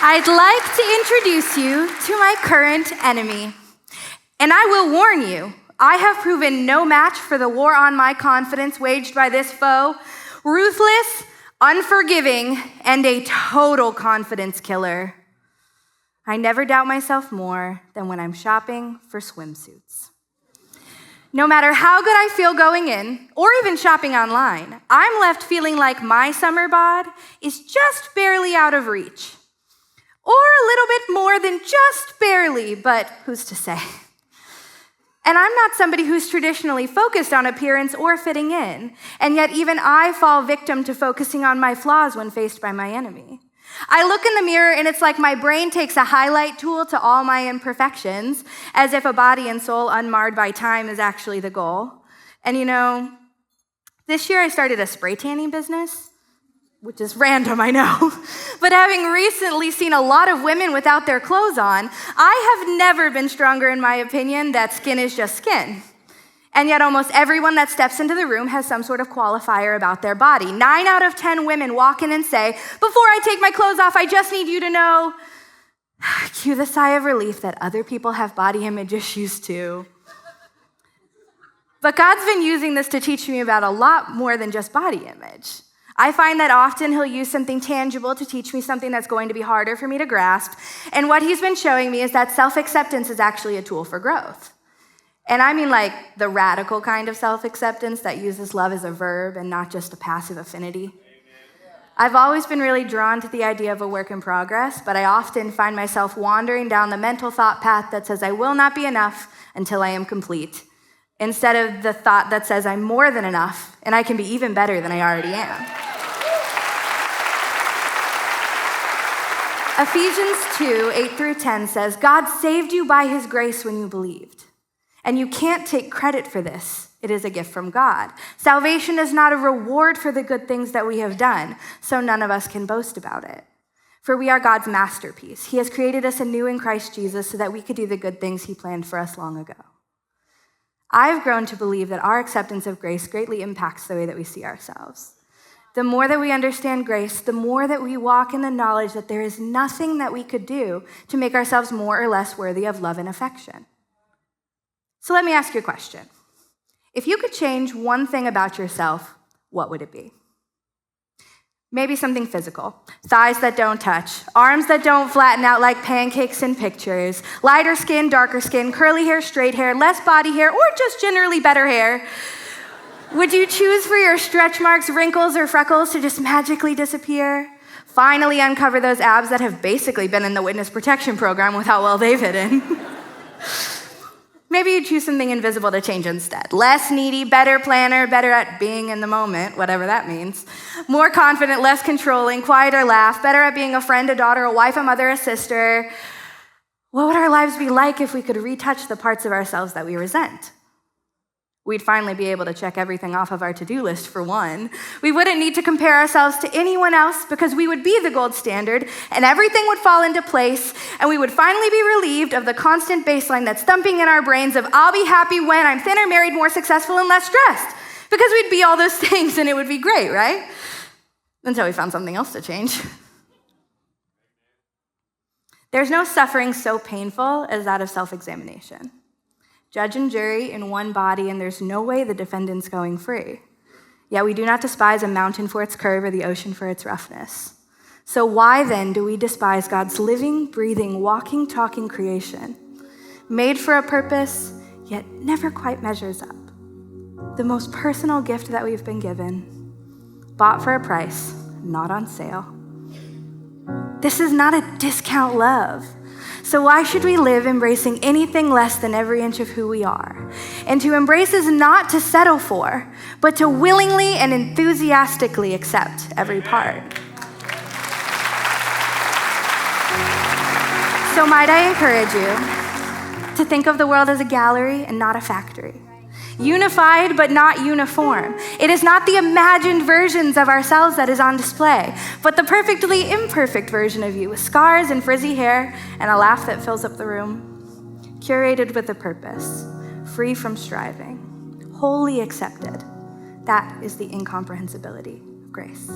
I'd like to introduce you to my current enemy. And I will warn you, I have proven no match for the war on my confidence waged by this foe, ruthless, unforgiving, and a total confidence killer. I never doubt myself more than when I'm shopping for swimsuits. No matter how good I feel going in, or even shopping online, I'm left feeling like my summer bod is just barely out of reach. Or a little bit more than just barely, but who's to say? And I'm not somebody who's traditionally focused on appearance or fitting in, and yet even I fall victim to focusing on my flaws when faced by my enemy. I look in the mirror and it's like my brain takes a highlight tool to all my imperfections, as if a body and soul unmarred by time is actually the goal. And you know, this year I started a spray tanning business, which is random, I know. But having recently seen a lot of women without their clothes on, I have never been stronger in my opinion that skin is just skin. And yet almost everyone that steps into the room has some sort of qualifier about their body. 9 out of 10 women walk in and say, before I take my clothes off, I just need you to know, cue the sigh of relief that other people have body image issues too. But God's been using this to teach me about a lot more than just body image. I find that often he'll use something tangible to teach me something that's going to be harder for me to grasp. And what he's been showing me is that self-acceptance is actually a tool for growth. And I mean like the radical kind of self-acceptance that uses love as a verb and not just a passive affinity. I've always been really drawn to the idea of a work in progress, but I often find myself wandering down the mental thought path that says I will not be enough until I am complete, instead of the thought that says I'm more than enough and I can be even better than I already am. Ephesians 2:8-10 says, God saved you by his grace when you believed. And you can't take credit for this. It is a gift from God. Salvation is not a reward for the good things that we have done, so none of us can boast about it. For we are God's masterpiece. He has created us anew in Christ Jesus so that we could do the good things he planned for us long ago. I've grown to believe that our acceptance of grace greatly impacts the way that we see ourselves. The more that we understand grace, the more that we walk in the knowledge that there is nothing that we could do to make ourselves more or less worthy of love and affection. So let me ask you a question. If you could change one thing about yourself, what would it be? Maybe something physical. Thighs that don't touch, arms that don't flatten out like pancakes in pictures, lighter skin, darker skin, curly hair, straight hair, less body hair, or just generally better hair. Would you choose for your stretch marks, wrinkles, or freckles to just magically disappear? Finally uncover those abs that have basically been in the witness protection program with how well they've hidden. Maybe you choose something invisible to change instead. Less needy, better planner, better at being in the moment, whatever that means. More confident, less controlling, quieter laugh, better at being a friend, a daughter, a wife, a mother, a sister. What would our lives be like if we could retouch the parts of ourselves that we resent? We'd finally be able to check everything off of our to-do list, for one. We wouldn't need to compare ourselves to anyone else because we would be the gold standard and everything would fall into place and we would finally be relieved of the constant baseline that's thumping in our brains of I'll be happy when I'm thinner, married, more successful, and less stressed. Because we'd be all those things and it would be great, right? Until we found something else to change. There's no suffering so painful as that of self-examination. Judge and jury in one body, and there's no way the defendant's going free. Yet we do not despise a mountain for its curve or the ocean for its roughness. So why then do we despise God's living, breathing, walking, talking creation, made for a purpose, yet never quite measures up? The most personal gift that we've been given, bought for a price, not on sale. This is not a discount love. So why should we live embracing anything less than every inch of who we are? And to embrace is not to settle for, but to willingly and enthusiastically accept every part. So might I encourage you to think of the world as a gallery and not a factory. Unified but not uniform. It is not the imagined versions of ourselves that is on display, but the perfectly imperfect version of you with scars and frizzy hair and a laugh that fills up the room. Curated with a purpose, free from striving, wholly accepted. That is the incomprehensibility of grace.